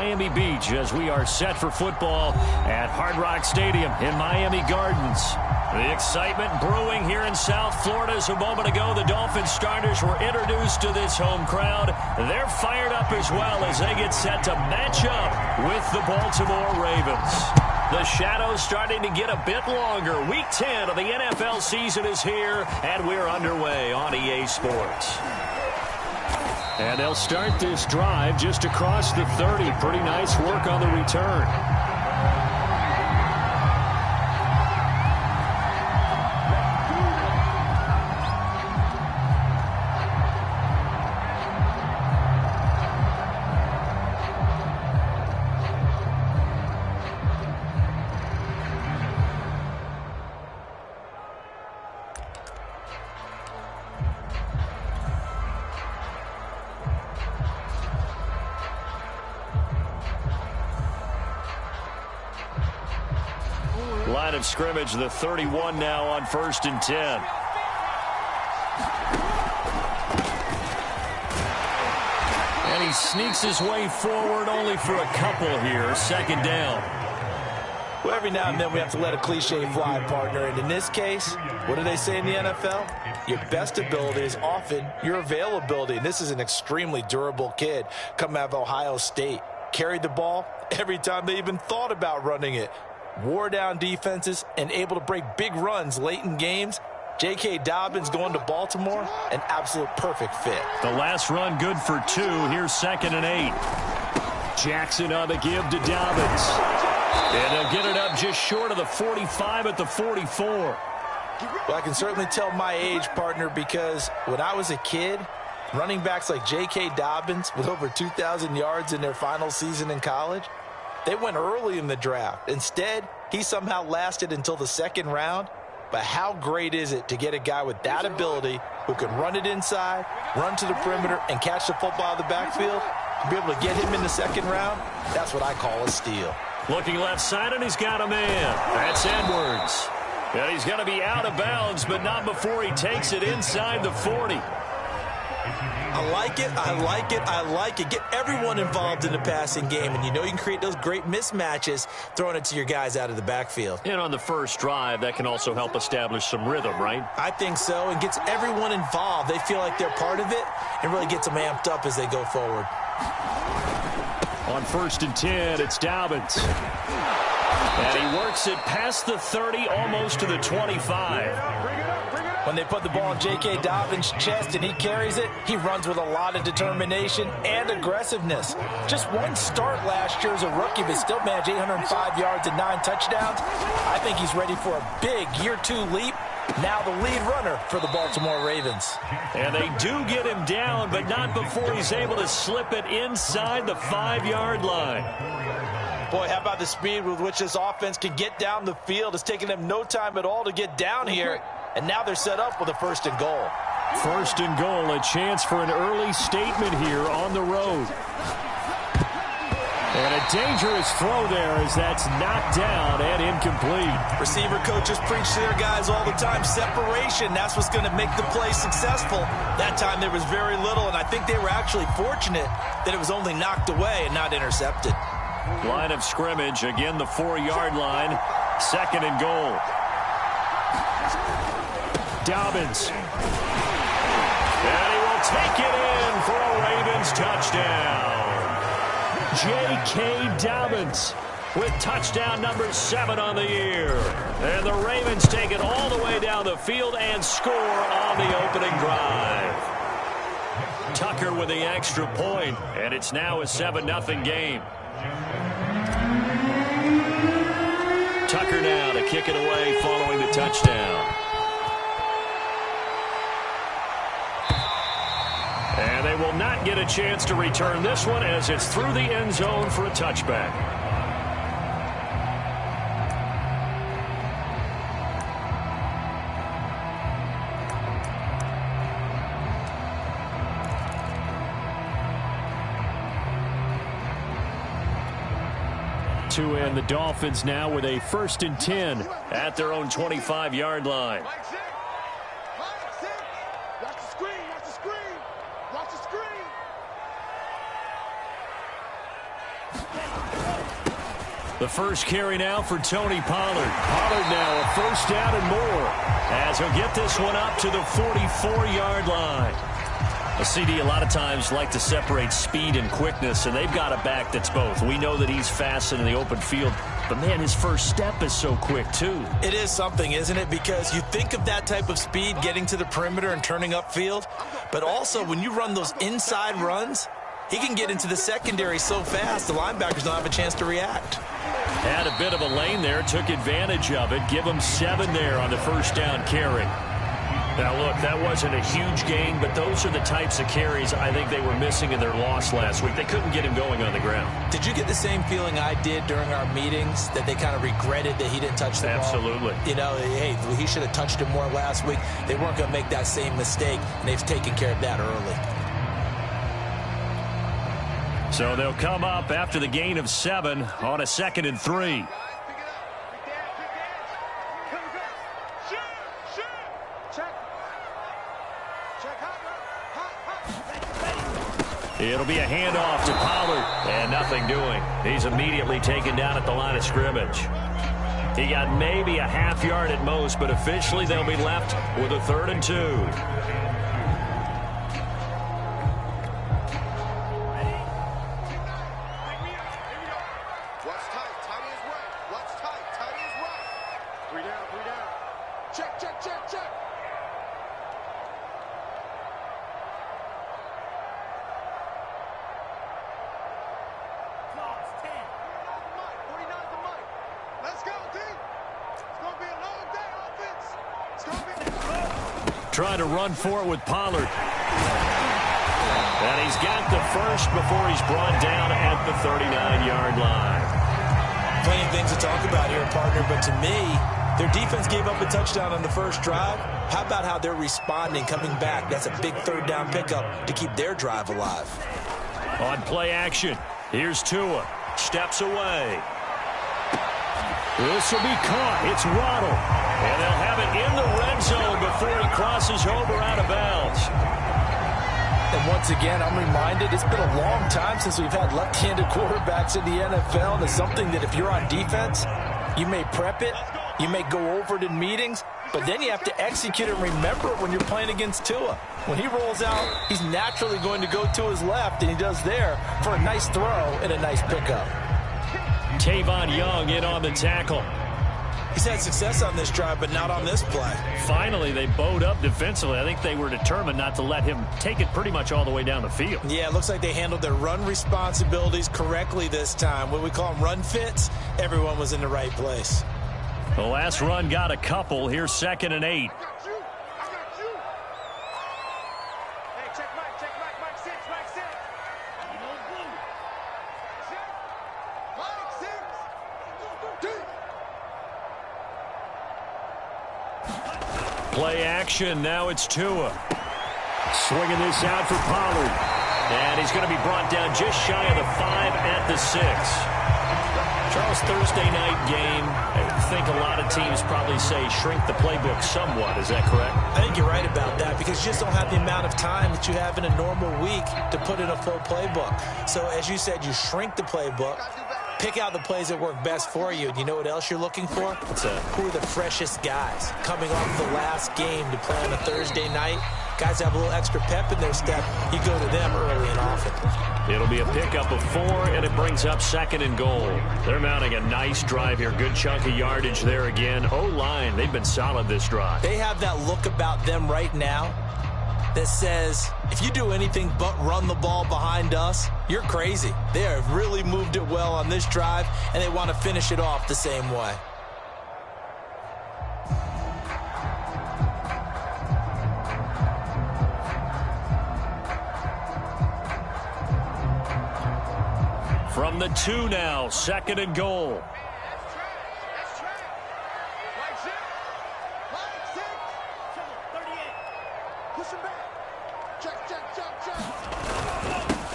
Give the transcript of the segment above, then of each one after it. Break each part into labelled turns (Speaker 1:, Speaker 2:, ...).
Speaker 1: Miami Beach as we are set for football at Hard Rock Stadium in Miami Gardens. The excitement brewing here in South Florida. As a moment ago, the Dolphins starters were introduced to this home crowd. They're fired up as well as they get set to match up with the Baltimore Ravens. The shadows starting to get a bit longer. Week 10 of the NFL season is here, and we're underway on EA Sports. And they'll start this drive just across the 30. Pretty nice work on the return. Line of scrimmage, the 31 now on 1st and 10. And he sneaks his way forward only for a couple here. 2nd down.
Speaker 2: Well, every now and then we have to let a cliche fly, partner. And in this case, what do they say in the NFL? Your best ability is often your availability. And this is an extremely durable kid coming out of Ohio State. Carried the ball every time they even thought about running it. Wore down defenses and able to break big runs late in games. J.K. Dobbins going to Baltimore, an absolute perfect fit.
Speaker 1: The last run good for 2. Here's 2nd and 8. Jackson on the give to Dobbins. And they'll get it up just short of the 45 at the 44.
Speaker 2: Well, I can certainly tell my age, partner, because when I was a kid, running backs like J.K. Dobbins with over 2,000 yards in their final season in college, they went early in the draft. Instead, he somehow lasted until the 2nd round. But how great is it to get a guy with that ability who can run it inside, run to the perimeter, and catch the football out of the backfield? To be able to get him in the 2nd round, that's what I call a steal.
Speaker 1: Looking left side, and he's got a man. That's Edwards. And he's going to be out of bounds, but not before he takes it inside the 40.
Speaker 2: I like it, I like it, I like it. Get everyone involved in the passing game, and you know you can create those great mismatches throwing it to your guys out of the backfield.
Speaker 1: And on the first drive, that can also help establish some rhythm, right?
Speaker 2: I think so, and gets everyone involved. They feel like they're part of it and really gets them amped up as they go forward.
Speaker 1: On 1st and 10, it's Dobbins. And he works it past the 30, almost to the 25.
Speaker 2: When they put the ball in J.K. Dobbins' chest and he carries it, he runs with a lot of determination and aggressiveness. Just one start last year as a rookie, but still managed 805 yards and 9 touchdowns. I think he's ready for a big year 2 leap. Now the lead runner for the Baltimore Ravens.
Speaker 1: And they do get him down, but not before he's able to slip it inside the 5-yard line.
Speaker 2: Boy, how about the speed with which this offense can get down the field? It's taken them no time at all to get down here. And now they're set up with a 1st and goal.
Speaker 1: 1st and goal, a chance for an early statement here on the road. And a dangerous throw there as that's knocked down and incomplete.
Speaker 2: Receiver coaches preach to their guys all the time. Separation, that's what's going to make the play successful. That time there was very little, and I think they were actually fortunate that it was only knocked away and not intercepted.
Speaker 1: Line of scrimmage, again the 4-yard line. 2nd and goal. Dobbins. And he will take it in for a Ravens touchdown. J.K. Dobbins with touchdown number 7 on the year. And the Ravens take it all the way down the field and score on the opening drive. Tucker with the extra point, and it's now a 7-0 game. Tucker now to kick it away following the touchdown. And they will not get a chance to return this one as it's through the end zone for a touchback. To end the Dolphins now with a 1st and 10 at their own 25-yard line. The first carry now for Tony Pollard. Pollard now a first down and more as he'll get this one up to the 44-yard line. A CD a lot of times like to separate speed and quickness, and they've got a back that's both. We know that he's fast in the open field, but, man, his first step is so quick, too.
Speaker 2: It is something, isn't it? Because you think of that type of speed getting to the perimeter and turning upfield, but also when you run those inside runs, he can get into the secondary so fast the linebackers don't have a chance to react.
Speaker 1: Had a bit of a lane there, took advantage of it. Give him 7 there on the first down carry. Now, look, that wasn't a huge gain, but those are the types of carries I think they were missing in their loss last week. They couldn't get him going on the ground.
Speaker 2: Did you get the same feeling I did during our meetings, that they kind of regretted that he didn't touch the ball?
Speaker 1: Absolutely.
Speaker 2: You know, hey, he should have touched it more last week. They weren't going to make that same mistake, and they've taken care of that early.
Speaker 1: So they'll come up after the gain of 7 on a 2nd and 3. It'll be a handoff to Pollard, and nothing doing. He's immediately taken down at the line of scrimmage. He got maybe a half yard at most, but officially they'll be left with a 3rd and 2. Trying to run for it with Pollard. And he's got the first before he's brought down at the 39-yard line.
Speaker 2: Plenty of things to talk about here, partner, but to me, their defense gave up a touchdown on the first drive. How about how they're responding, coming back? That's a big 3rd down pickup to keep their drive alive.
Speaker 1: On play action, here's Tua. Steps away. This will be caught. It's Waddle. And they'll have it in the red zone before he crosses over out of bounds.
Speaker 2: And once again, I'm reminded it's been a long time since we've had left-handed quarterbacks in the NFL. And it's something that if you're on defense, you may prep it, you may go over it in meetings, but then you have to execute it and remember it when you're playing against Tua. When he rolls out, he's naturally going to go to his left, and he does there for a nice throw and a nice pickup.
Speaker 1: Tavon Young in on the tackle.
Speaker 2: He's had success on this drive, but not on this play.
Speaker 1: Finally, they bowed up defensively. I think they were determined not to let him take it pretty much all the way down the field.
Speaker 2: Yeah, it looks like they handled their run responsibilities correctly this time. What we call them run fits, everyone was in the right place.
Speaker 1: The last run got a couple. Here's 2nd and 8. Play action. Now it's Tua. Swinging this out for Pollard. And he's going to be brought down just shy of the 5 at the 6. Charles, Thursday night game, I think a lot of teams probably say shrink the playbook somewhat. Is that correct?
Speaker 2: I think you're right about that because you just don't have the amount of time that you have in a normal week to put in a full playbook. So, as you said, you shrink the playbook, pick out the plays that work best for you. And you know what else you're looking for?
Speaker 1: What's that?
Speaker 2: Who are the freshest guys coming off the last game to play on a Thursday night? Guys have a little extra pep in their step. You go to them early and often.
Speaker 1: It'll be a pickup of 4, and it brings up 2nd and goal. They're mounting a nice drive here. Good chunk of yardage there again. O-line, they've been solid this drive.
Speaker 2: They have that look about them right now that says, if you do anything but run the ball behind us, you're crazy. They have really moved it well on this drive, and they want to finish it off the same way.
Speaker 1: From the 2 now, 2nd and goal.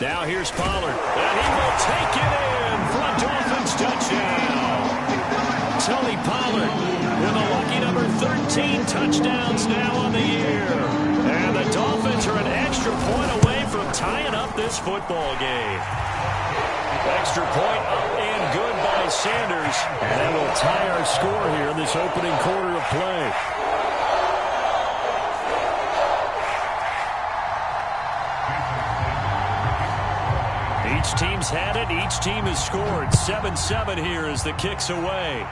Speaker 1: Now here's Pollard, and he will take it in for a Dolphins touchdown. Tony Pollard with a lucky number 13 touchdowns now on the year. And the Dolphins are an extra point away from tying up this football game. Extra point Sanders. And that will tie our score here in this opening quarter of play. Each team's had it. Each team has scored. 7-7 here as the kick's away.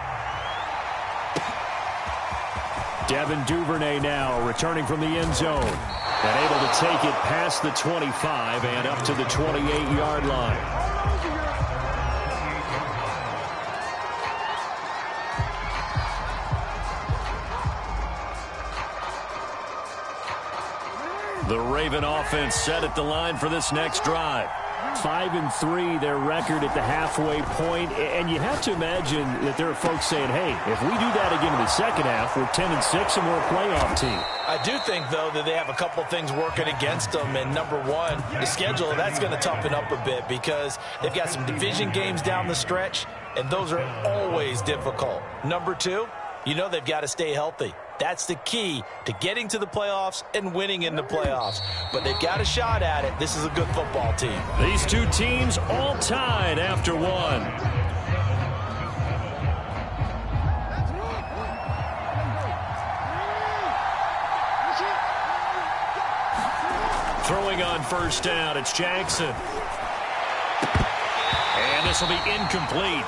Speaker 1: Devin Duvernay now returning from the end zone. And able to take it past the 25 and up to the 28-yard line. The Raven offense set at the line for this next drive. 5-3, their record at the halfway point. And you have to imagine that there are folks saying, hey, if we do that again in the second half, we're 10-6 and we're a playoff team.
Speaker 2: I do think, though, that they have a couple things working against them. And number one, the schedule, that's going to toughen up a bit because they've got some division games down the stretch, and those are always difficult. Number two, you know they've got to stay healthy. That's the key to getting to the playoffs and winning in the playoffs. But they've got a shot at it. This is a good football team.
Speaker 1: These two teams all tied after one. Throwing on first down, it's Jackson. And this will be incomplete.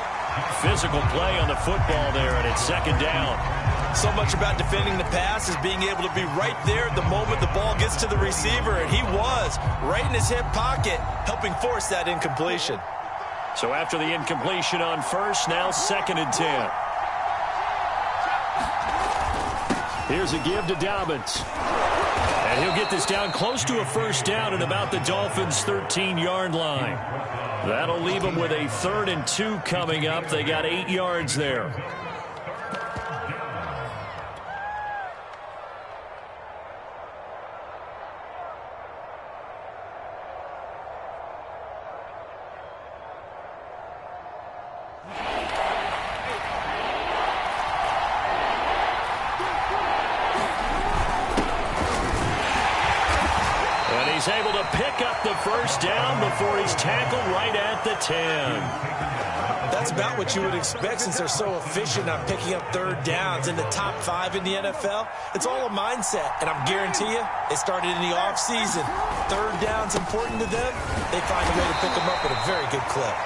Speaker 1: Physical play on the football there, and it's second down.
Speaker 2: So much about defending the pass is being able to be right there at the moment the ball gets to the receiver, and he was right in his hip pocket, helping force that incompletion.
Speaker 1: So after the incompletion on first, now 2nd and 10. Here's a give to Dobbins. And he'll get this down close to a first down at about the Dolphins' 13-yard line. That'll leave them with a 3rd and 2 coming up. They got 8 yards there. He's able to pick up the first down before he's tackled right at the 10.
Speaker 2: That's about what you would expect since they're so efficient on picking up 3rd downs in the top 5 in the NFL. It's all a mindset, and I'm guarantee you it started in the offseason. 3rd down's important to them. They find a way to pick them up at a very good clip.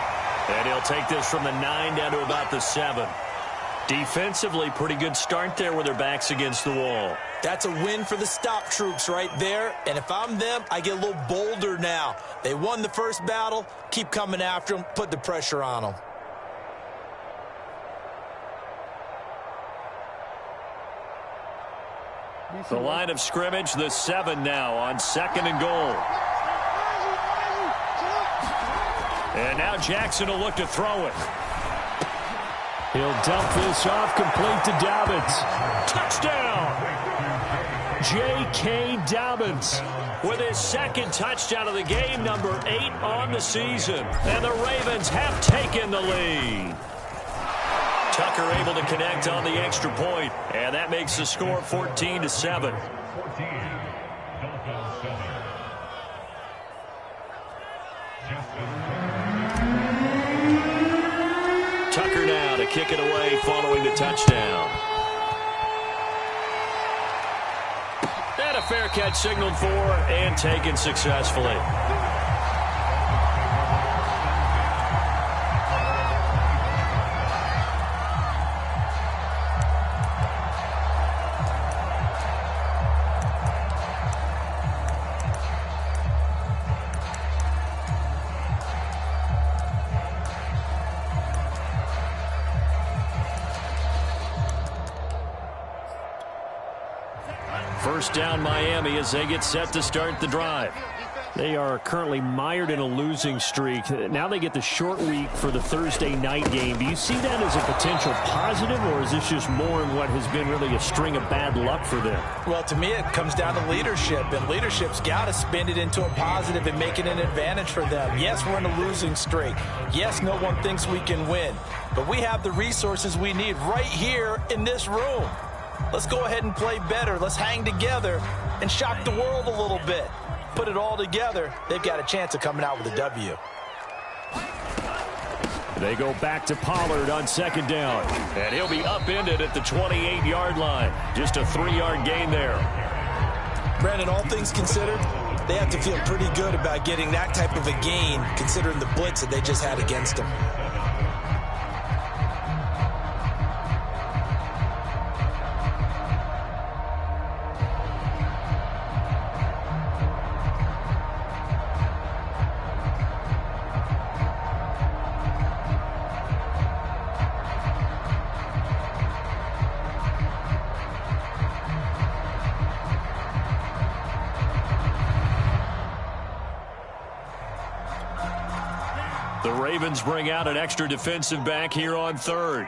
Speaker 1: And he'll take this from the 9 down to about the 7. Defensively, pretty good start there with their backs against the wall.
Speaker 2: That's a win for the stop troops right there. And if I'm them, I get a little bolder now. They won the first battle. Keep coming after them. Put the pressure on them.
Speaker 1: The line of scrimmage, the 7 now on 2nd and goal. And now Jackson will look to throw it. He'll dump this off, complete to Dobbins. Touchdown! J.K. Dobbins with his 2nd touchdown of the game, number 8 on the season. And the Ravens have taken the lead. Tucker able to connect on the extra point, and that makes the score 14-7. Tucker now to kick it away following the touchdown. And a fair catch signaled for and taken successfully. First down Miami as they get set to start the drive. They are currently mired in a losing streak. Now they get the short week for the Thursday night game. Do you see that as a potential positive, or is this just more in what has been really a string of bad luck for them?
Speaker 2: Well, to me, it comes down to leadership, and leadership's got to spin it into a positive and make it an advantage for them. Yes, we're in a losing streak. Yes, no one thinks we can win, but we have the resources we need right here in this room. Let's go ahead and play better. Let's hang together and shock the world a little bit. Put it all together, they've got a chance of coming out with a W.
Speaker 1: They go back to Pollard on second down. And he'll be upended at the 28-yard line. Just a 3-yard gain there.
Speaker 2: Brandon, all things considered, they have to feel pretty good about getting that type of a gain, considering the blitz that they just had against them.
Speaker 1: The Ravens bring out an extra defensive back here on third.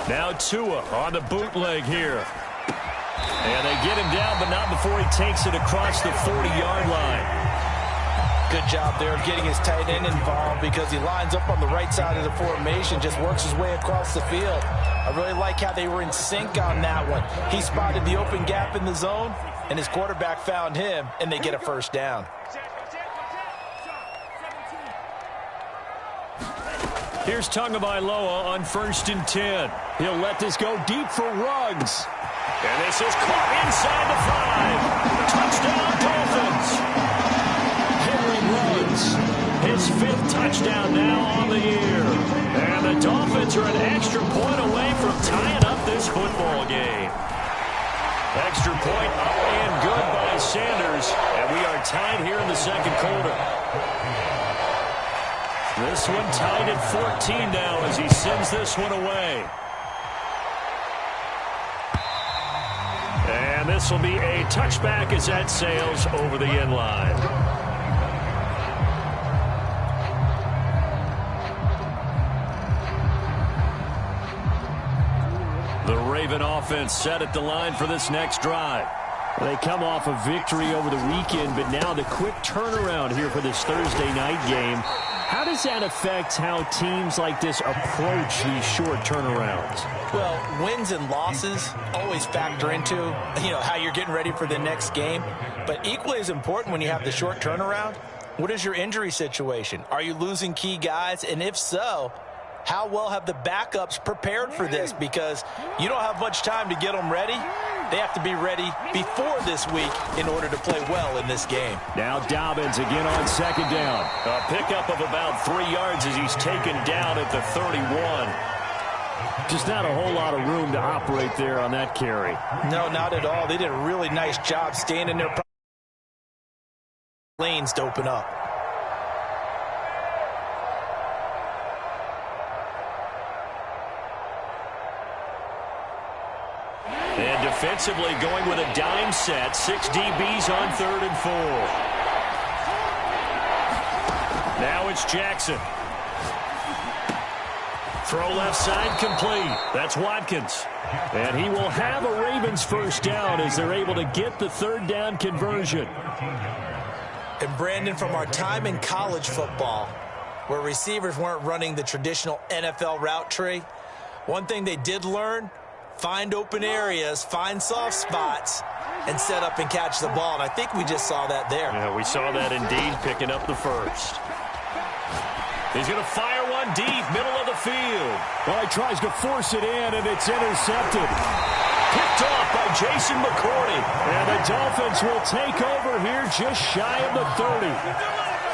Speaker 1: Now Tua on the bootleg here. And they get him down, but not before he takes it across the 40-yard line.
Speaker 2: Good job there of getting his tight end involved because he lines up on the right side of the formation, just works his way across the field. I really like how they were in sync on that one. He spotted the open gap in the zone, and his quarterback found him, and they get a first down.
Speaker 1: Here's Tagovailoa on 1st and 10. He'll let this go deep for Ruggs. And this is caught inside the 5. Touchdown, Dolphins. Henry Ruggs, his 5th touchdown now on the year. And the Dolphins are an extra point away from tying up this football game. Extra point up and good by Sanders. And we are tied here in the second quarter. This one tied at 14 now as he sends this one away. And this will be a touchback as that sails over the end line. The Raven offense set at the line for this next drive. They come off a victory over the weekend, but now the quick turnaround here for this Thursday night game. How does that affect how teams like this approach these short turnarounds?
Speaker 2: Well, wins and losses always factor into, how you're getting ready for the next game. But equally as important when you have the short turnaround, what is your injury situation? Are you losing key guys? And if so, how well have the backups prepared for this? Because you don't have much time to get them ready. They have to be ready before this week in order to play well in this game.
Speaker 1: Now Dobbins again on second down. A pickup of about 3 yards as he's taken down at the 31. Just not a whole lot of room to operate there on that carry.
Speaker 2: No, not at all. They did a really nice job staying in their lanes to open up.
Speaker 1: And defensively going with a dime set. 6 DBs on 3rd and 4. Now it's Jackson. Throw left side complete. That's Watkins. And he will have a Ravens first down as they're able to get the 3rd down conversion.
Speaker 2: And Brandon, from our time in college football, where receivers weren't running the traditional NFL route tree, one thing they did learn: find open areas, find soft spots, and set up and catch the ball. And I think we just saw that there.
Speaker 1: Yeah, we saw that indeed, picking up the first. He's going to fire one deep, middle of the field. Well, he tries to force it in, and it's intercepted. Picked off by Jason McCourty. And the Dolphins will take over here just shy of the 30.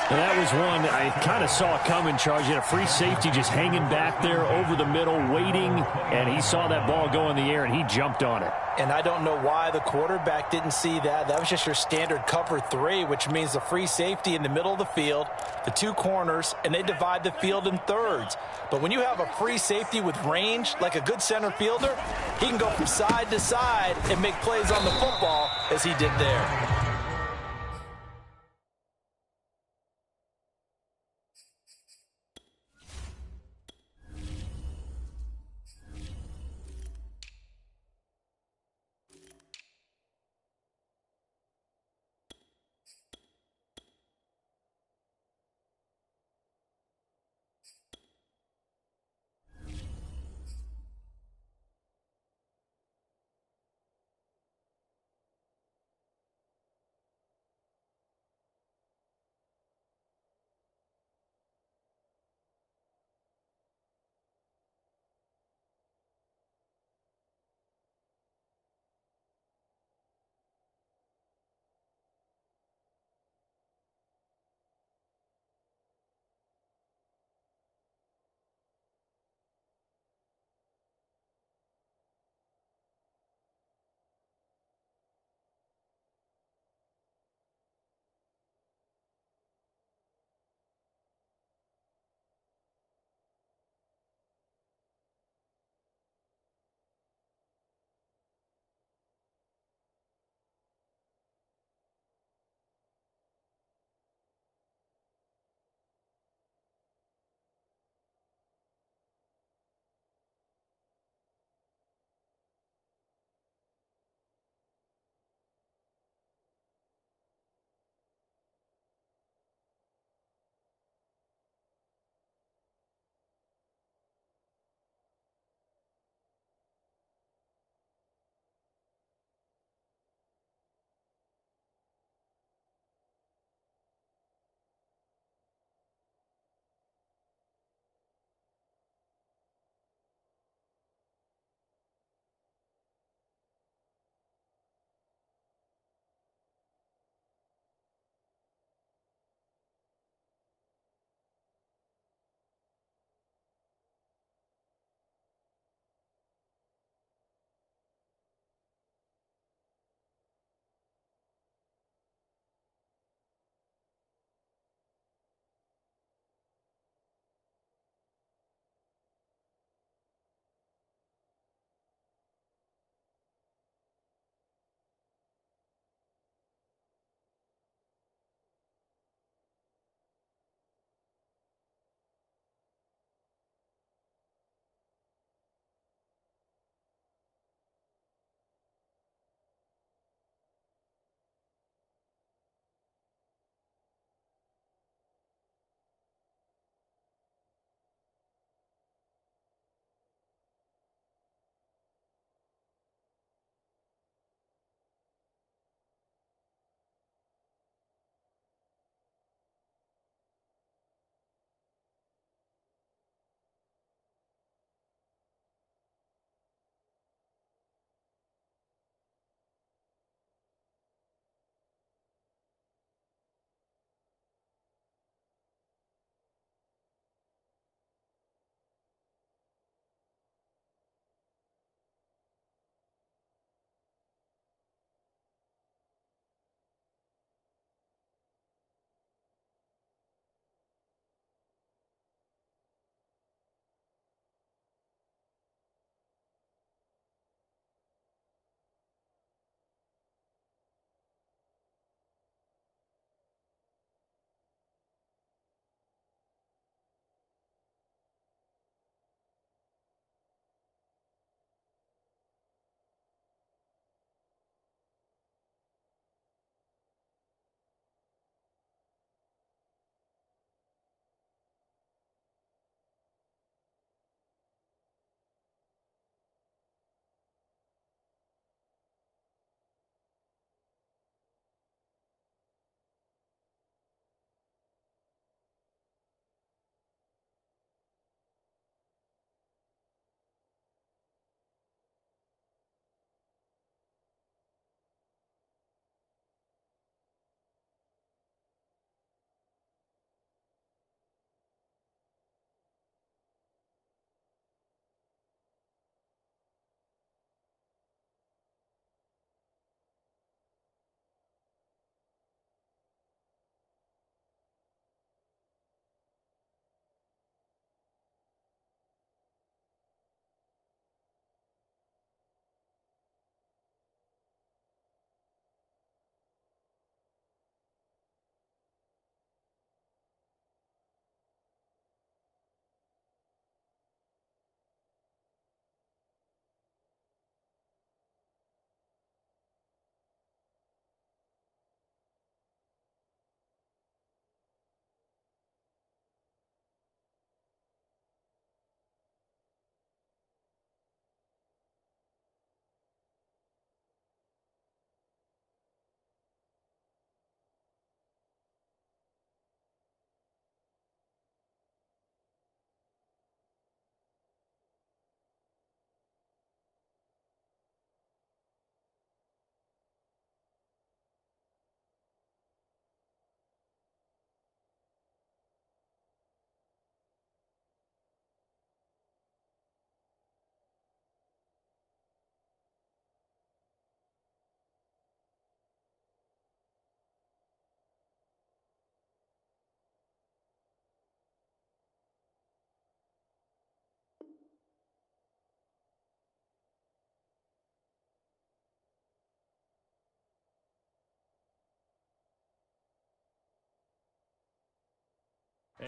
Speaker 1: And that was one I kind of saw coming, Charles. You had a free safety just hanging back there over the middle, waiting, and he saw that ball go in the air, and he jumped on it.
Speaker 2: And I don't know why the quarterback didn't see that. That was just your standard cover 3, which means the free safety in the middle of the field, the 2 corners, and they divide the field in thirds. But when you have a free safety with range, like a good center fielder, he can go from side to side and make plays on the football as he did there.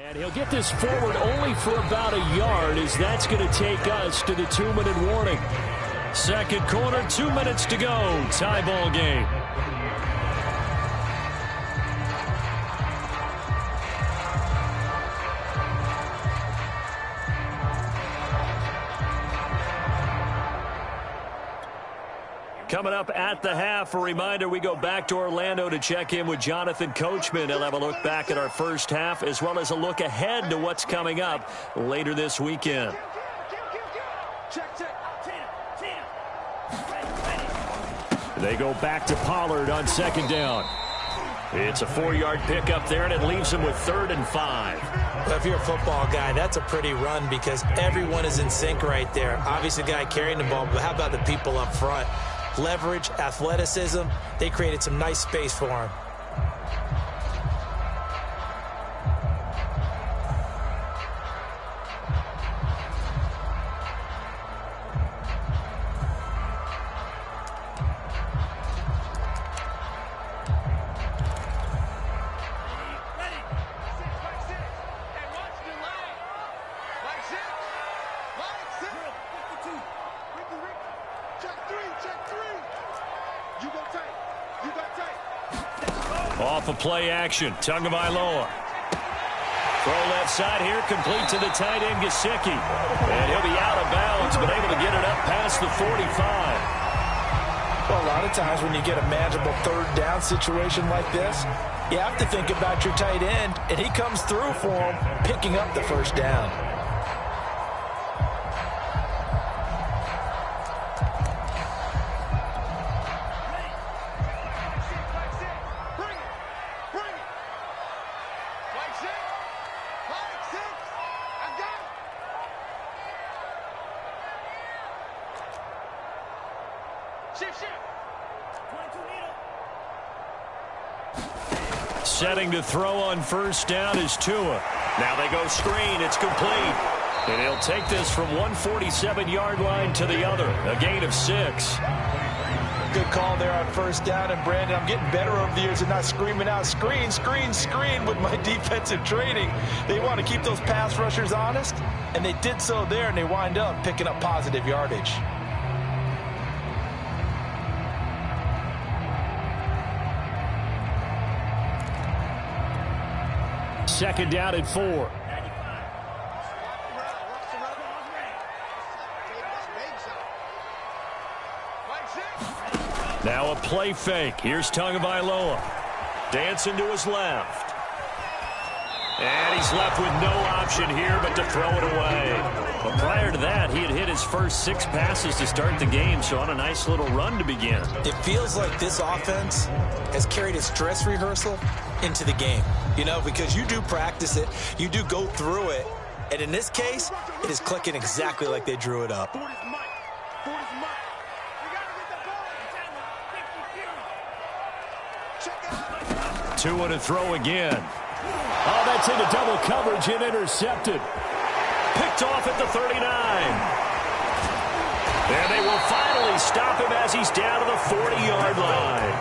Speaker 1: And he'll get this forward only for about a yard, as that's going to take us to the 2-minute warning. Second quarter, 2 minutes to go. Tie ball game. Coming up at the half, a reminder, we go back to Orlando to check in with Jonathan Coachman. He'll have a look back at our first half as well as a look ahead to what's coming up later this weekend. They go back to Pollard on second down. It's a 4-yard pickup there, and it leaves him with 3rd and 5.
Speaker 2: Well, if you're a football guy, that's a pretty run because everyone is in sync right there. Obviously, the guy carrying the ball, but how about the people up front? Leverage, athleticism, they created some nice space for him.
Speaker 1: Off of play action, Tagovailoa. Throw left side here, complete to the tight end, Gesicki. And he'll be out of bounds, but able to get it up past the 45.
Speaker 2: Well, a lot of times when you get a manageable 3rd down situation like this, you have to think about your tight end, and he comes through for him, picking up the 1st down.
Speaker 1: Setting to throw on first down is Tua. Now they go screen. It's complete. And he'll take this from 147-yard line to the other. A gain of 6.
Speaker 2: Good call there on first down. And, Brandon, I'm getting better over the years and not screaming out screen, screen, screen with my defensive training. They want to keep those pass rushers honest, and they did so there, and they wind up picking up positive yardage.
Speaker 1: Second down at 4. Now a play fake. Here's Tagovailoa. Dancing to his left. And he's left with no option here but to throw it away. But prior to that, he had hit his first 6 passes to start the game, so on a nice little run to begin.
Speaker 2: It feels like this offense has carried its dress rehearsal into the game. You know, because you do practice it, you do go through it, and in this case, it is clicking exactly like they drew it up.
Speaker 1: Tua to throw again. Oh, that's into double coverage and intercepted. Picked off at the 39. And they will finally stop him as he's down to the 40-yard line.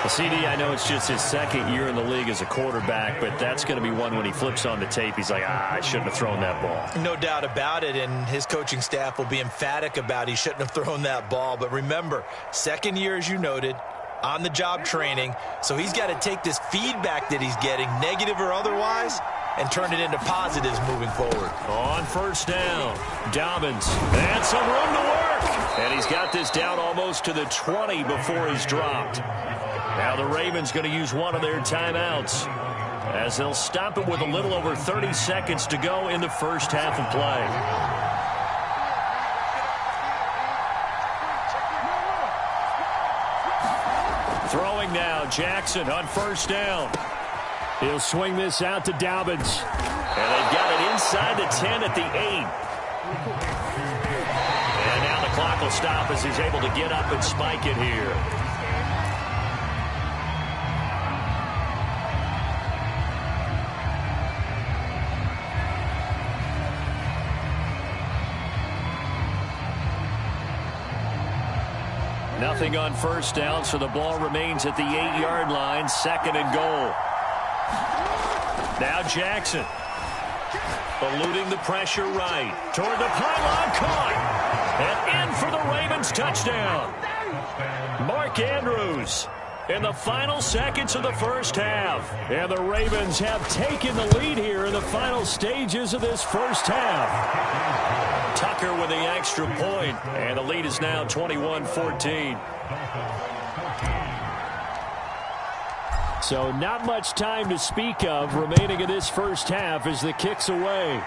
Speaker 1: CD, I know it's just his 2nd year in the league as a quarterback, but that's going to be one when he flips on the tape. He's like, I shouldn't have thrown that ball.
Speaker 2: No doubt about it, and his coaching staff will be emphatic about he shouldn't have thrown that ball. But remember, 2nd year, as you noted, on-the-job training, so he's got to take this feedback that he's getting, negative or otherwise, and turn it into positives moving forward.
Speaker 1: On first down, Dobbins, and some room to work. And he's got this down almost to the 20 before he's dropped. Now the Ravens going to use one of their timeouts as they'll stop it with a little over 30 seconds to go in the first half of play. Throwing now, Jackson on first down. He'll swing this out to Dobbins. And they've got it inside the 10 at the 8. And now the clock will stop as he's able to get up and spike it here. Nothing on first down, so the ball remains at the 8-yard line, 2nd and goal. Now Jackson Eluding the pressure right. Toward the pylon, caught. And in for the Ravens touchdown. Mark Andrews in the final seconds of the first half. And the Ravens have taken the lead here in the final stages of this first half. Tucker with the extra point, and the lead is now 21-14. So not much time to speak of remaining in this first half as the kick's away.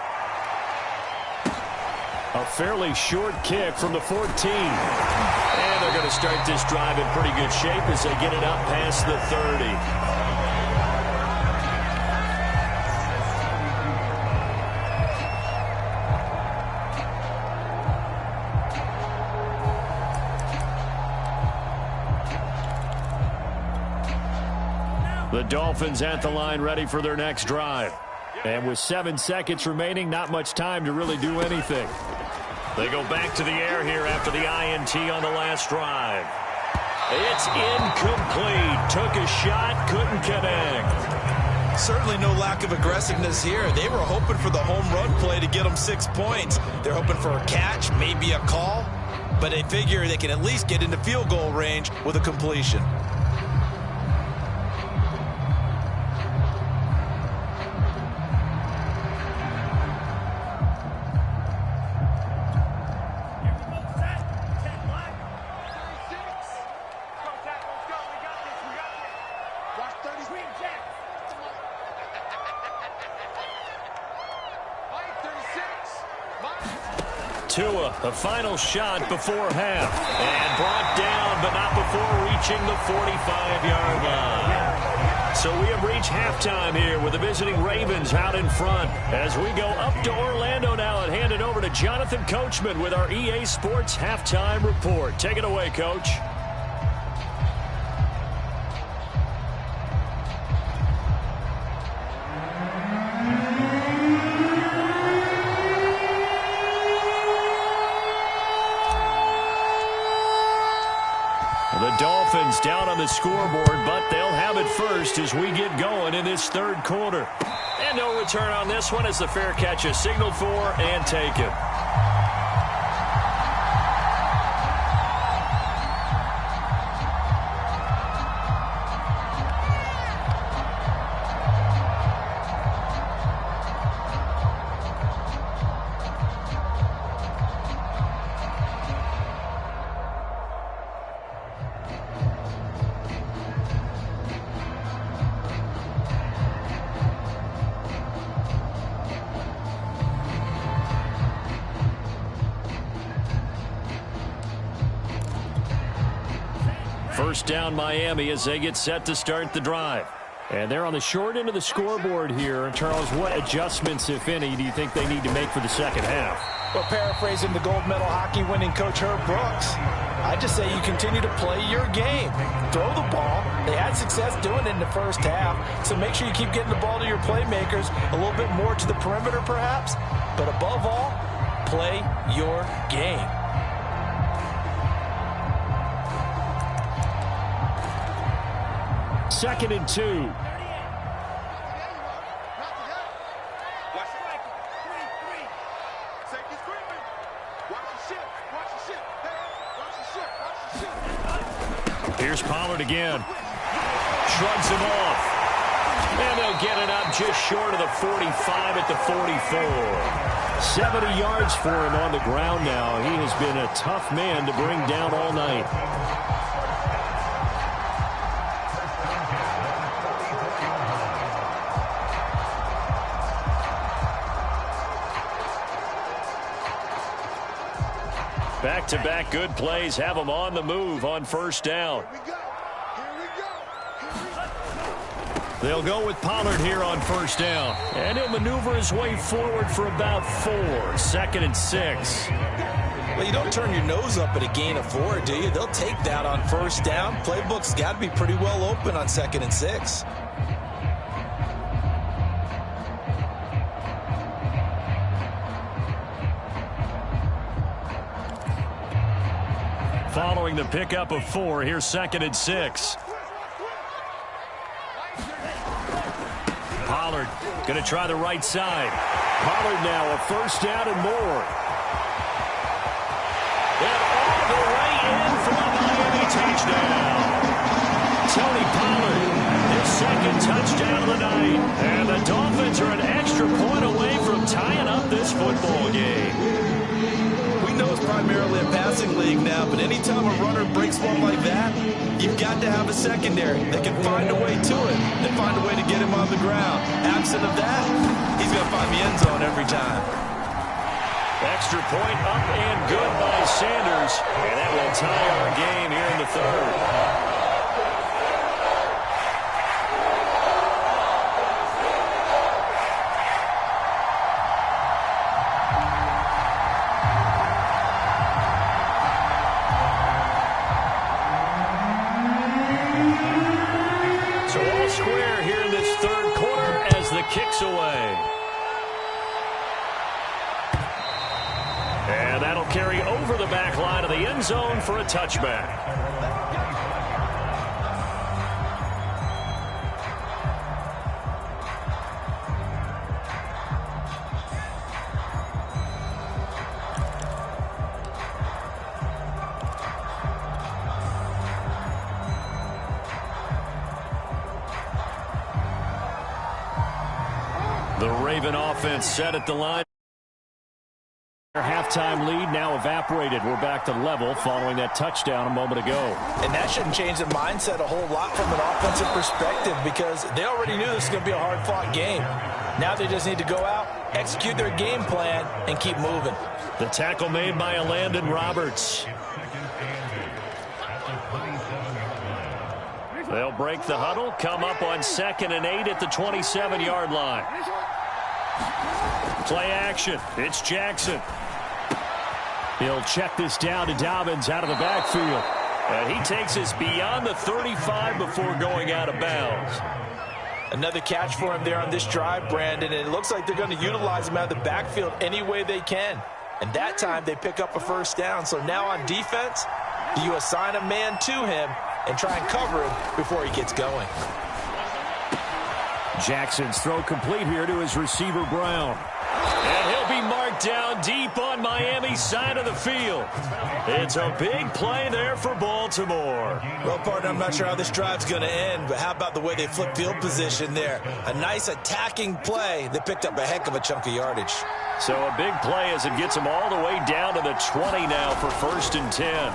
Speaker 1: A fairly short kick from the 14. And they're going to start this drive in pretty good shape as they get it up past the 30. The Dolphins at the line ready for their next drive. And with 7 seconds remaining, not much time to really do anything. They go back to the air here after the INT on the last drive. It's incomplete. Took a shot, couldn't connect.
Speaker 2: Certainly no lack of aggressiveness here. They were hoping for the home run play to get them 6 points. They're hoping for a catch, maybe a call, but they figure they can at least get into field goal range with a completion.
Speaker 1: Tua, the final shot before half. And brought down, but not before reaching the 45-yard line. So we have reached halftime here with the visiting Ravens out in front. As we go up to Orlando now and hand it over to Jonathan Coachman with our EA Sports Halftime Report. Take it away, Coach. The Dolphins down on the scoreboard, but they'll have it first as we get going in this third quarter. And no return on this one as the fair catch is signaled for and taken. First down Miami as they get set to start the drive. And they're on the short end of the scoreboard here. Charles, what adjustments, if any, do you think they need to make for the second half?
Speaker 2: Well, paraphrasing the gold medal hockey winning coach Herb Brooks, I just say you continue to play your game. Throw the ball. They had success doing it in the first half, so make sure you keep getting the ball to your playmakers, a little bit more to the perimeter perhaps, but above all, play your game.
Speaker 1: Second and 2. Here's Pollard again. Shrugs him off. And they'll get it up just short of the 45 at the 44. 70 yards for him on the ground now. He has been a tough man to bring down all night. Back-to-back good plays have him on the move on first down. They'll go with Pollard here on first down. And he'll maneuver his way forward for about 4. Second and 6.
Speaker 2: Well, you don't turn your nose up at a gain of 4, do you? They'll take that on first down. Playbook's got to be pretty well open on second and 6.
Speaker 1: Following the pickup of 4, here's second and 6. Pollard Going to try the right side. Pollard now a first down and more. And all the way in for a Miami touchdown. Tony Pollard, his second touchdown of the night. And the Dolphins are an extra point away from tying up this football game.
Speaker 2: We know it's primarily a passing league now, but anytime a runner breaks one like that, you've got to have a secondary that can find a way to it and find a way to get him on the ground. Absent of that, he's going to find the end zone every time.
Speaker 1: Extra point up and good by Sanders. And that will tie our game here in the third. Kicks away. And that'll carry over the back line of the end zone for a touchback. The Raven offense set at the line. Their halftime lead now evaporated. We're back to level following that touchdown a moment ago.
Speaker 2: And that shouldn't change the mindset a whole lot from an offensive perspective because they already knew this was going to be a hard-fought game. Now they just need to go out, execute their game plan, and keep moving.
Speaker 1: The tackle made by Landon Roberts. They'll break the huddle, come up on 2nd and 8 at the 27-yard line. Play action. It's Jackson. He'll check this down to Dobbins out of the backfield. And he takes us beyond the 35 before going out of bounds.
Speaker 2: Another catch for him there on this drive, Brandon, and it looks like they're going to utilize him out of the backfield any way they can. And that time they pick up a first down. So now on defense, do you assign a man to him and try and cover him before he gets going?
Speaker 1: Jackson's throw complete here to his receiver, Brown. And he'll be marked down deep on Miami's side of the field. It's a big play there for Baltimore.
Speaker 2: Well, partner, I'm not sure how this drive's going to end, but how about the way they flip field position there? A nice attacking play that picked up a heck of a chunk of yardage.
Speaker 1: So a big play as it gets them all the way down to the 20 now for 1st and 10.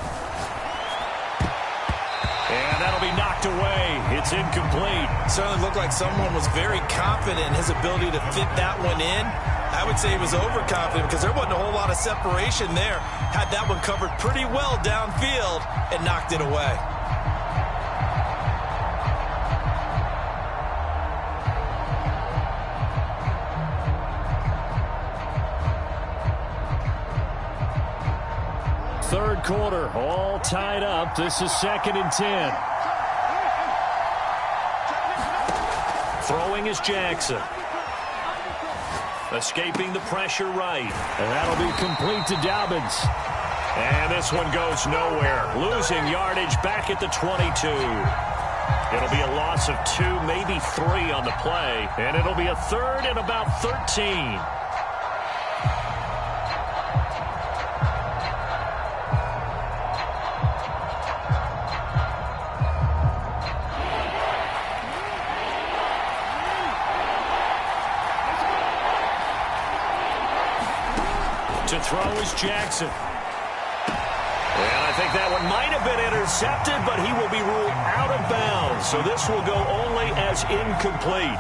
Speaker 1: And that'll be knocked away. It's incomplete.
Speaker 2: Certainly looked like someone was very confident in his ability to fit that one in. I would say he was overconfident because there wasn't a whole lot of separation there. Had that one covered pretty well downfield and knocked it away.
Speaker 1: Third quarter, all tied up. This is 2nd and 10. Throwing is Jackson. Escaping the pressure right. And that'll be complete to Dobbins. And this one goes nowhere. Losing yardage back at the 22. It'll be a loss of 2, maybe 3 on the play. And it'll be a 3rd and about 13. To throw is Jackson. And I think that one might have been intercepted, but he will be ruled out of bounds. So this will go only as incomplete.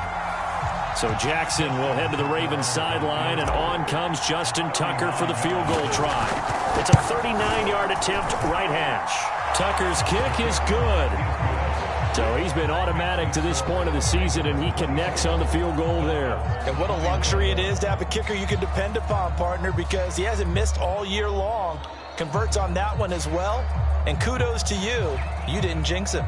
Speaker 1: So Jackson will head to the Ravens sideline, and on comes Justin Tucker for the field goal try. It's a 39-yard attempt right hash. Tucker's kick is good. So he's been automatic to this point of the season, and he connects on the field goal there.
Speaker 2: And what a luxury it is to have a kicker you can depend upon, partner, because he hasn't missed all year long. Converts on that one as well. And kudos to you. You didn't jinx him.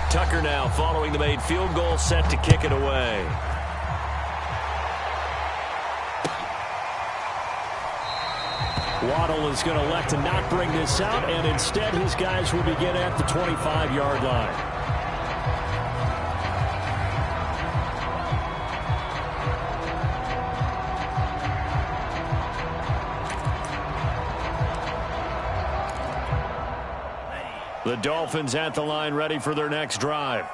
Speaker 1: Tucker now following the made field goal, set to kick it away. Waddle is going to elect to not bring this out, and instead his guys will begin at the 25-yard line. The Dolphins at the line ready for their next drive.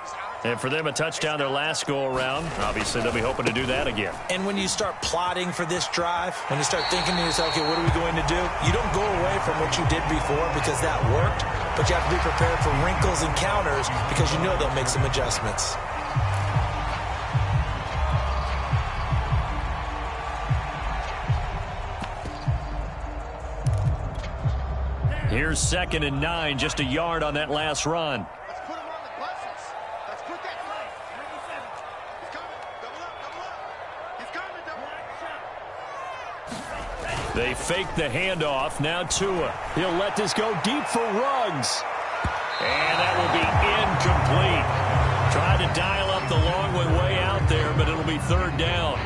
Speaker 1: And for them, a touchdown their last go-around. Obviously, they'll be hoping to do that again.
Speaker 2: And when you start plotting for this drive, when you start thinking to yourself, okay, what are we going to do? You don't go away from what you did before because that worked, but you have to be prepared for wrinkles and counters because you know they'll make some adjustments.
Speaker 1: Here's 2nd and 9, just a yard on that last run.
Speaker 3: Let's put him on the buses. Let's put that play. 97. He's coming. Double up. He's coming. Double up.
Speaker 1: They fake the handoff. Now Tua. He'll let this go deep for Ruggs. And that will be incomplete. Tried to dial up the long way out there, but it'll be 3rd down.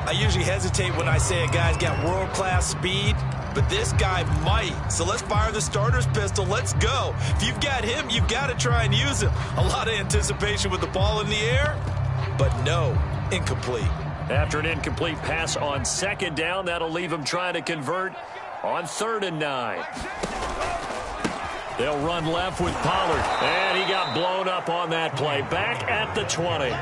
Speaker 2: I usually hesitate when I say a guy's got world-class speed, but this guy might. So let's fire the starter's pistol. Let's go. If you've got him, you've got to try and use him. A lot of anticipation with the ball in the air, but no, incomplete.
Speaker 1: After an incomplete pass on 2nd down, that'll leave him trying to convert on 3rd and 9. They'll run left with Pollard, and he got blown up on that play. Back at the 20.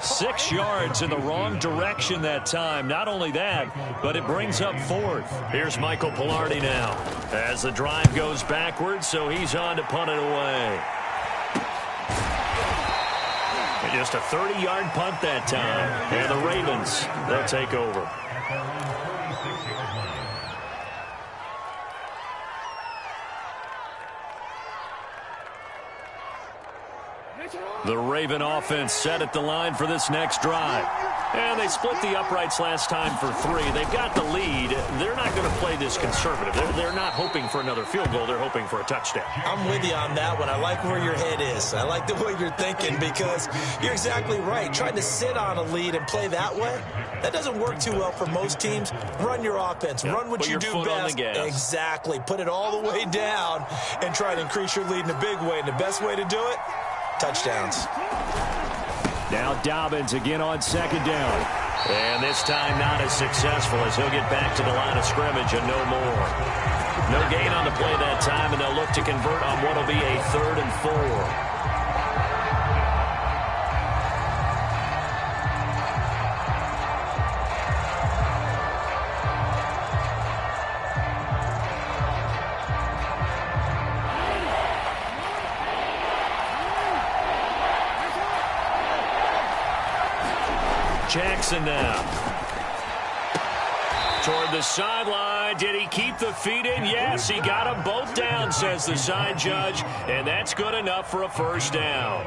Speaker 1: 6 yards in the wrong direction that time. Not only that, but it brings up 4th. Here's Michael Pilardi now as the drive goes backwards, so he's on to punt it away. And just a 30-yard punt that time. And the Ravens, they'll take over. The Raven offense set at the line for this next drive. And they split the uprights last time for 3. They've got the lead. They're not going to play this conservative. They're not hoping for another field goal. They're hoping for a touchdown.
Speaker 2: I'm with you on that one. I like where your head is. I like the way you're thinking because you're exactly right. Trying to sit on a lead and play that way, that doesn't work too well for most teams. Run your offense.
Speaker 1: Yep.
Speaker 2: Run what you do best. Exactly. Put it all the way down and try to increase your lead in a big way. And the best way to do it, touchdowns.
Speaker 1: Now Dobbins again on 2nd down. And this time not as successful as he'll get back to the line of scrimmage and no more. No gain on the play that time, and they'll look to convert on what will be a 3rd and 4. Jackson now. Toward the sideline. Did he keep the feet in? Yes, he got them both down, says the side judge. And that's good enough for a 1st down.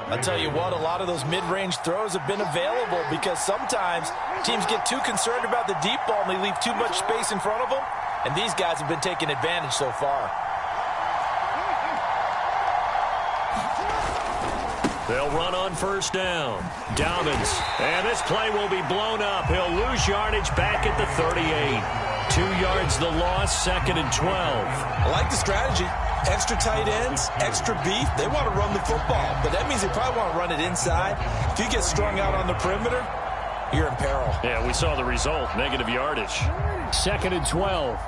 Speaker 2: I'll tell you what, a lot of those mid-range throws have been available because sometimes teams get too concerned about the deep ball and they leave too much space in front of them. And these guys have been taking advantage so far.
Speaker 1: They'll run on 1st down. Dobbins. And this play will be blown up. He'll lose yardage back at the 38. 2 yards the loss, 2nd and 12.
Speaker 2: I like the strategy. Extra tight ends, extra beef. They want to run the football, but that means they probably want to run it inside. If you get strung out on the perimeter, you're in peril.
Speaker 1: Yeah, we saw the result. Negative yardage. 2nd and 12.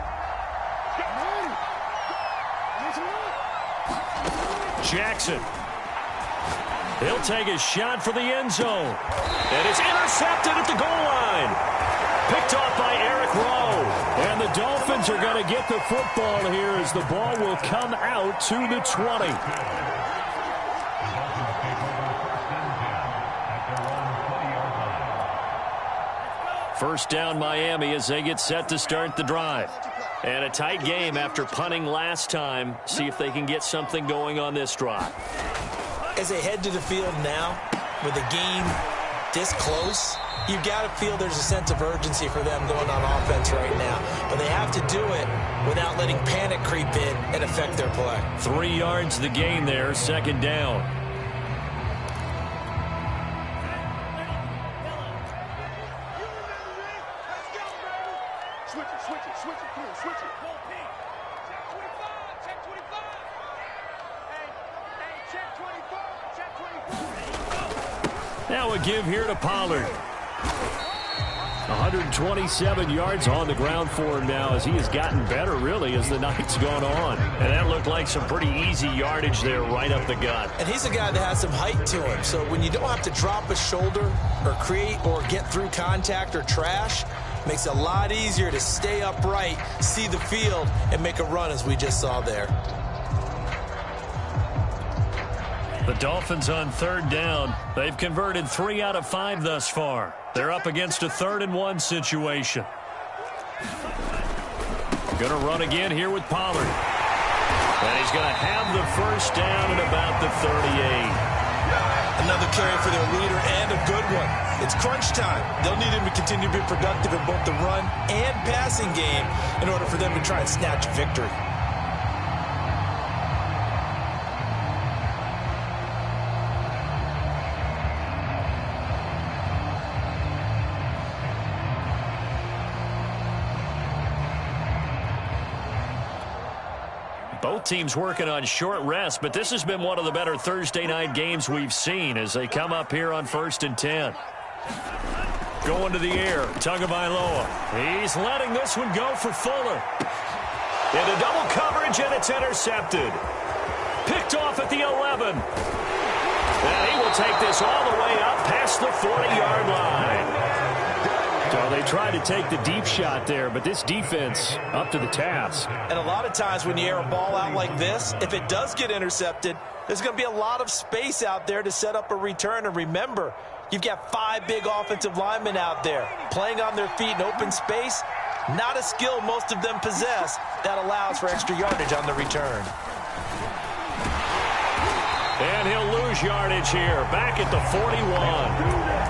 Speaker 1: Jackson. He'll take a shot for the end zone. And it's intercepted at the goal line. Picked off by Eric Rowe. And the Dolphins are going to get the football here as the ball will come out to the 20. First down Miami as they get set to start the drive. And a tight game after punting last time. See if they can get something going on this drive.
Speaker 2: As they head to the field now, with the game this close, you've got to feel there's a sense of urgency for them going on offense right now. But they have to do it without letting panic creep in and affect their play.
Speaker 1: 3 yards the gain there, 2nd down.
Speaker 3: Switch it.
Speaker 1: Now a give here to Pollard. 127 yards on the ground for him now as he has gotten better, really, as the night's gone on. And that looked like some pretty easy yardage there right up the gut.
Speaker 2: And he's a guy that has some height to him, so when you don't have to drop a shoulder or create or get through contact or trash, makes it a lot easier to stay upright, see the field, and make a run as we just saw there.
Speaker 1: The Dolphins on third down. They've converted 3 out of 5 thus far. They're up against a 3rd-and-1 situation. Going to run again here with Pollard. And he's going to have the first down at about the 38.
Speaker 2: Another carry for their leader and a good one. It's crunch time. They'll need him to continue to be productive in both the run and passing game in order for them to try and snatch victory.
Speaker 1: Both teams working on short rest, but this has been one of the better Thursday night games we've seen as they come up here on 1st and 10. Going to the air, Tagovailoa. He's letting this one go for Fuller. Into double coverage, and it's intercepted. Picked off at the 11. And he will take this all the way up past the 40-yard line. So they tried to take the deep shot there, but this defense up to the task.
Speaker 2: And a lot of times when you air a ball out like this, if it does get intercepted, there's going to be a lot of space out there to set up a return. And remember, you've got 5 big offensive linemen out there playing on their feet in open space. Not a skill most of them possess that allows for extra yardage on the return.
Speaker 1: And he'll lose yardage here, back at the 41.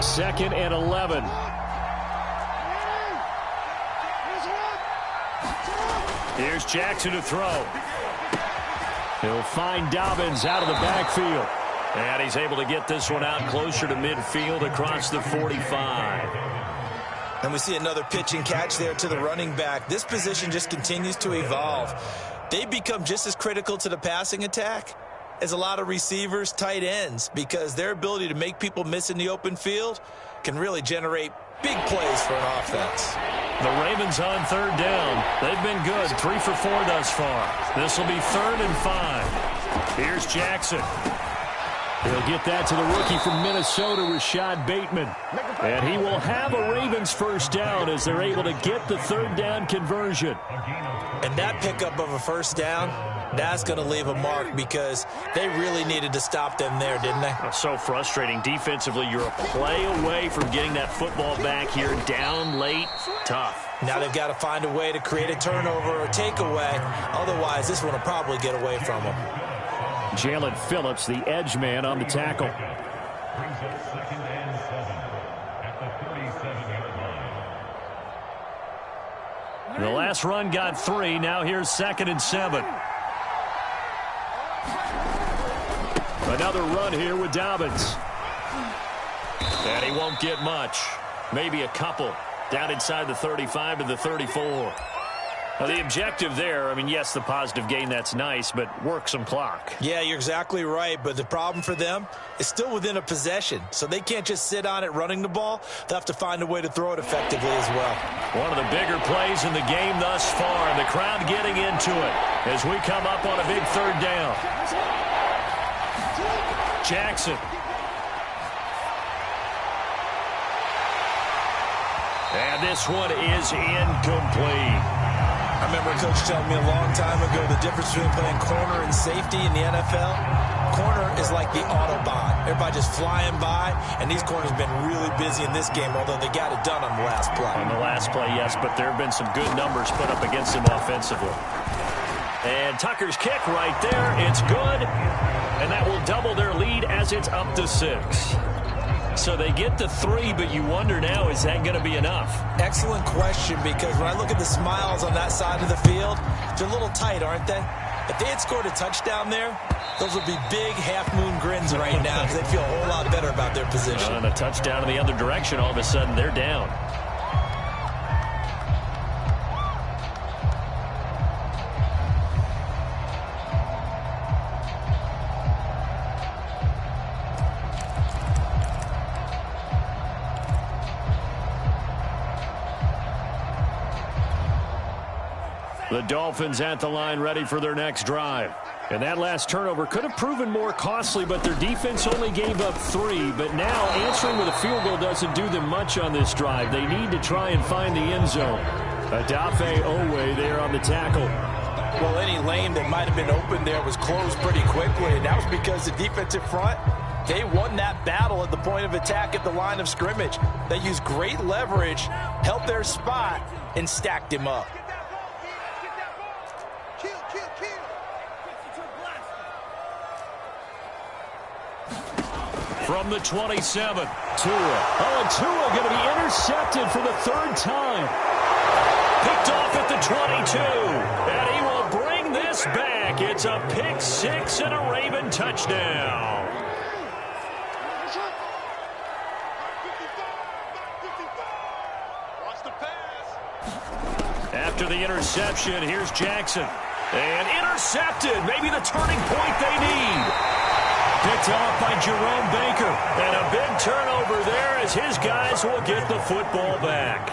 Speaker 1: Second and 11. Here's Jackson to throw. He'll find Dobbins out of the backfield. And he's able to get this one out closer to midfield across the 45.
Speaker 2: And we see another pitch and catch there to the running back. This position just continues to evolve. They become just as critical to the passing attack as a lot of receivers, tight ends, because their ability to make people miss in the open field can really generate big plays for an offense.
Speaker 1: The Ravens on third down. They've been good, 3 for 4 thus far. This will be 3rd and 5. Here's Jackson. He'll get that to the rookie from Minnesota, Rashad Bateman. And he will have a Ravens first down as they're able to get the 3rd down conversion.
Speaker 2: And that pickup of a first down, that's going to leave a mark because they really needed to stop them there, didn't they?
Speaker 1: So frustrating. Defensively, you're a play away from getting that football back here. Down late, tough.
Speaker 2: Now they've got to find a way to create a turnover or takeaway. Otherwise, this one will probably get away from them.
Speaker 1: Jalen Phillips, the edge man, on the tackle. The last run got 3. Now here's 2nd and 7. Another run here with Dobbins. And he won't get much. Maybe a couple. Down inside the 35 to the 34. Now, the objective there, I mean, yes, the positive gain, that's nice, but work some clock.
Speaker 2: Yeah, you're exactly right, but the problem for them is still within a possession, so they can't just sit on it running the ball. They'll have to find a way to throw it effectively as well.
Speaker 1: One of the bigger plays in the game thus far, and the crowd getting into it as we come up on a big 3rd down. Jackson. And this one is incomplete.
Speaker 2: I remember a coach telling me a long time ago the difference between playing corner and safety in the NFL. Corner is like the Autobahn. Everybody just flying by, and these corners have been really busy in this game, although they got it done on the last play.
Speaker 1: On the last play, yes, but there have been some good numbers put up against them offensively. And Tucker's kick right there. It's good, and that will double their lead as it's up to 6. So they get to 3, but you wonder now, is that going to be enough?
Speaker 2: Excellent question, because when I look at the smiles on that side of the field, they're a little tight, aren't they? If they had scored a touchdown there, Those will be big half-moon grins right now because they feel a whole lot better about their position.
Speaker 1: And a touchdown in the other direction, all of a sudden they're down. The Dolphins at the line ready for their next drive. And that last turnover could have proven more costly, but their defense only gave up 3. But now answering with a field goal doesn't do them much on this drive. They need to try and find the end zone. Adafe Owe there on the tackle.
Speaker 2: Well, any lane that might have been open there was closed pretty quickly, and that was because the defensive front, they won that battle at the point of attack at the line of scrimmage. They used great leverage, held their spot, and stacked him up.
Speaker 1: From the 27, Tua. Oh, and Tua going to be intercepted for the 3rd time. Picked off at the 22. And he will bring this back. It's a pick 6 and a Raven touchdown. After the interception, here's Jackson. And intercepted. Maybe the turning point they need. Picked off by Jerome Baker. And a big turnover there as his guys will get the football back.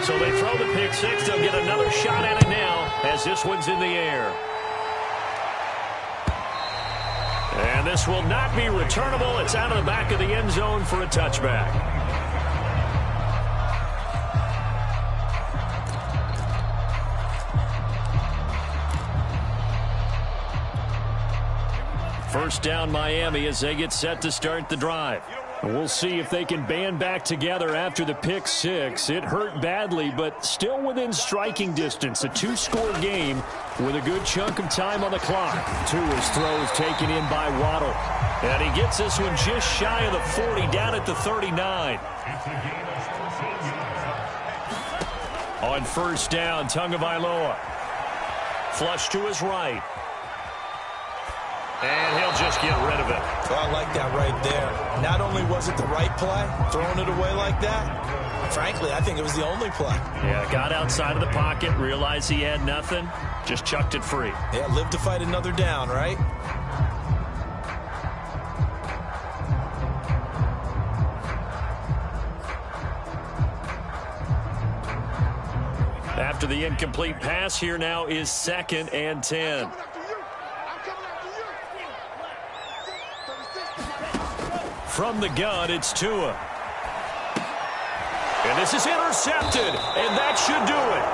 Speaker 1: So they throw the pick 6. They'll get another shot at it now as this one's in the air. And this will not be returnable. It's out of the back of the end zone for a touchback. First down Miami as they get set to start the drive. And we'll see if they can band back together after the pick 6. It hurt badly, but still within striking distance. A 2-score game with a good chunk of time on the clock. Tua's throw is taken in by Waddle. And he gets this one just shy of the 40, down at the 39. On first down, Tagovailoa. Flush to his right. And he'll just get rid of it.
Speaker 2: Well, I like that right there. Not only was it the right play, throwing it away like that, frankly, I think it was the only play.
Speaker 1: Yeah, got outside of the pocket, realized he had nothing, just chucked it free.
Speaker 2: Yeah, live to fight another down, right?
Speaker 1: After the incomplete pass, here now is 2nd and 10. From the gun, it's Tua. And this is intercepted, and that should do it.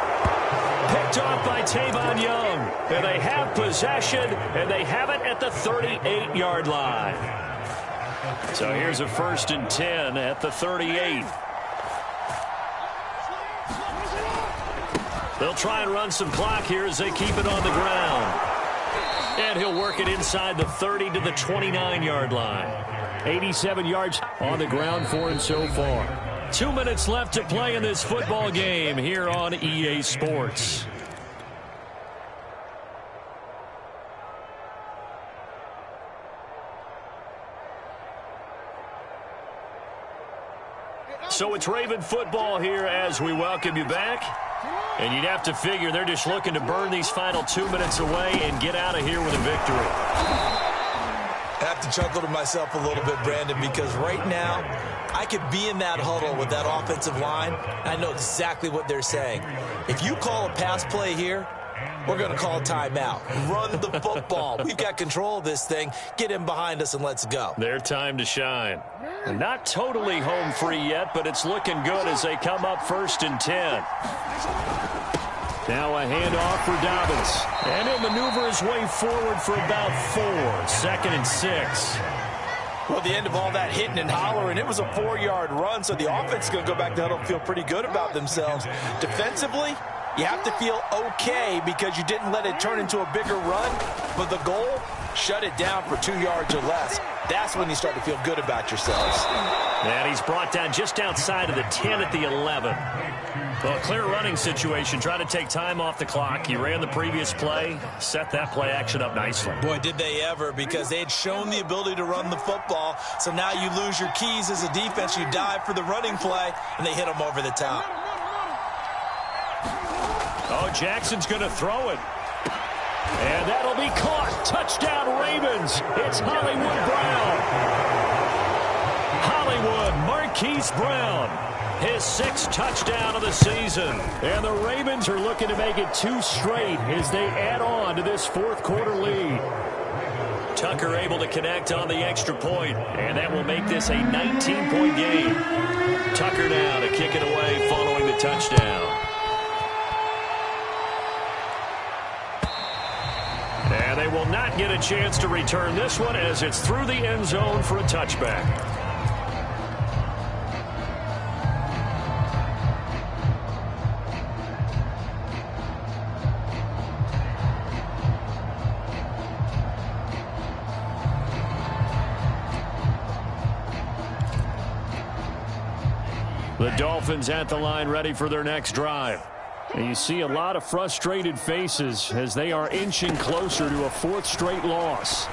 Speaker 1: Picked off by Tavon Young. And they have possession, and they have it at the 38-yard line. So here's a 1st and 10 at the 38. They'll try and run some clock here as they keep it on the ground. And he'll work it inside the 30 to the 29-yard line. 87 yards on the ground for him so far. 2 minutes left to play in this football game here on EA Sports. So it's Raven football here as we welcome you back. And you'd have to figure they're just looking to burn these final 2 minutes away and get out of here with a victory.
Speaker 2: I have to chuckle to myself a little bit, Brandon, because right now I could be in that huddle with that offensive line. I know exactly what they're saying. If you call a pass play here, we're going to call a timeout. Run the football. We've got control of this thing. Get him behind us and let's go.
Speaker 1: Their time to shine. Not totally home free yet, but it's looking good as they come up 1st and 10. Now a handoff for Dobbins. And he'll maneuver his way forward for about 4. 2nd and 6.
Speaker 2: Well, the end of all that hitting and hollering, it was a 4-yard run, so the offense is going to go back to huddle and feel pretty good about themselves. Defensively, you have to feel okay because you didn't let it turn into a bigger run. But the goal, shut it down for 2 yards or less. That's when you start to feel good about yourselves.
Speaker 1: And he's brought down just outside of the 10 at the 11. Well, a clear running situation. Try to take time off the clock. He ran the previous play, set that play action up nicely.
Speaker 2: Boy, did they ever, because they had shown the ability to run the football. So now you lose your keys as a defense. You dive for the running play, and they hit him over the top.
Speaker 1: Oh, Jackson's going to throw it. And that'll be caught. Touchdown, Ravens. It's Hollywood Brown. Hollywood Marquise Brown. His 6th touchdown of the season. And the Ravens are looking to make it 2 straight as they add on to this 4th quarter lead. Tucker able to connect on the extra point, and that will make this a 19-point game. Tucker now to kick it away following the touchdown. And they will not get a chance to return this one as it's through the end zone for a touchback. The Dolphins at the line ready for their next drive. And you see a lot of frustrated faces as they are inching closer to a 4th straight loss. And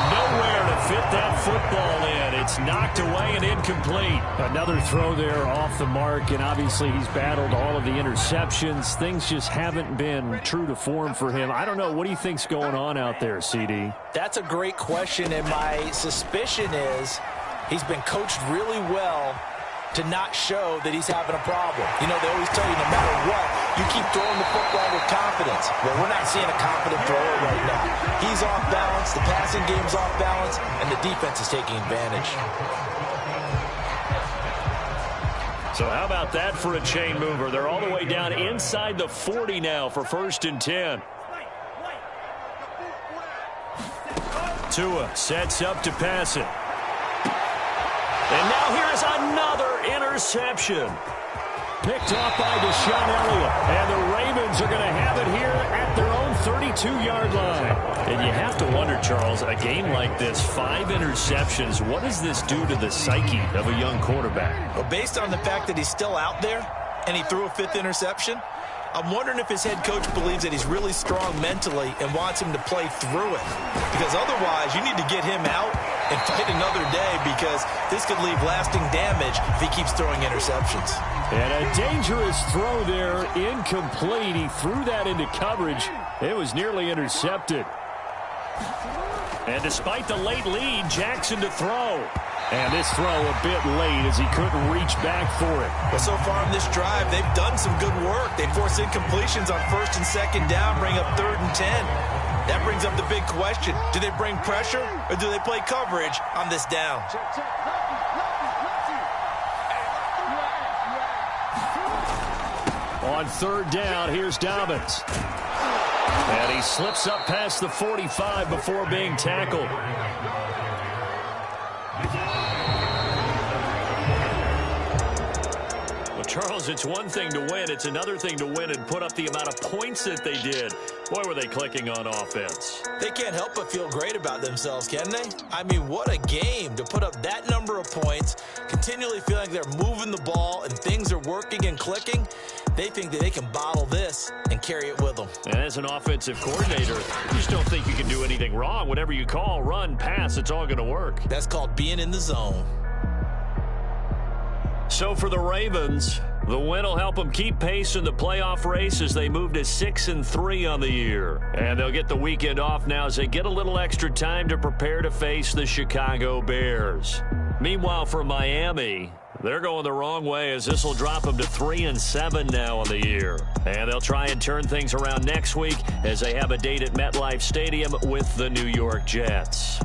Speaker 1: nowhere to fit that football in. It's knocked away and incomplete. Another throw there off the mark, and obviously he's battled all of the interceptions. Things just haven't been true to form for him. I don't know. What do you think's going on out there, CD?
Speaker 2: That's a great question, and my suspicion is he's been coached really well to not show that he's having a problem. You know, they always tell you no matter what, you keep throwing the football with confidence. Well, we're not seeing a confident thrower right now. He's off balance, the passing game's off balance, and the defense is taking advantage.
Speaker 1: So how about that for a chain mover? They're all the way down inside the 40 now for 1st and 10. Tua sets up to pass it. And now here's another interception. Picked off by Deshaun Elliott. And the Ravens are going to have it here at their own 32-yard line. And you have to wonder, Charles, a game like this, 5 interceptions, what does this do to the psyche of a young quarterback?
Speaker 2: Well, based on the fact that he's still out there and he threw a 5th interception, I'm wondering if his head coach believes that he's really strong mentally and wants him to play through it. Because otherwise, you need to get him out and fight another day, because this could leave lasting damage if he keeps throwing interceptions.
Speaker 1: And a dangerous throw there, incomplete. He threw that into coverage. It was nearly intercepted. And despite the late lead, Jackson to throw. And this throw a bit late as he couldn't reach back for it.
Speaker 2: Well, so far in this drive, they've done some good work. They force incompletions on 1st and 2nd down, bring up 3rd and 10. That brings up the big question. Do they bring pressure or do they play coverage on this down?
Speaker 1: On 3rd down, here's Dobbins. And he slips up past the 45 before being tackled. Charles, it's one thing to win. It's another thing to win and put up the amount of points that they did. Boy, were they clicking on offense.
Speaker 2: They can't help but feel great about themselves, can they? I mean, what a game to put up that number of points, continually feeling like they're moving the ball and things are working and clicking. They think that they can bottle this and carry it with them.
Speaker 1: And as an offensive coordinator, you just don't think you can do anything wrong. Whatever you call, run, pass, it's all going to work.
Speaker 2: That's called being in the zone.
Speaker 1: So for the Ravens, the win will help them keep pace in the playoff race as they move to 6-3 on the year. And they'll get the weekend off now as they get a little extra time to prepare to face the Chicago Bears. Meanwhile, for Miami, they're going the wrong way as this will drop them to 3-7 now on the year. And they'll try and turn things around next week as they have a date at MetLife Stadium with the New York Jets.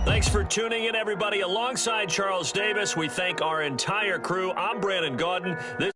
Speaker 1: Thanks for tuning in, everybody. Alongside Charles Davis, we thank our entire crew. I'm Brandon Gaudin.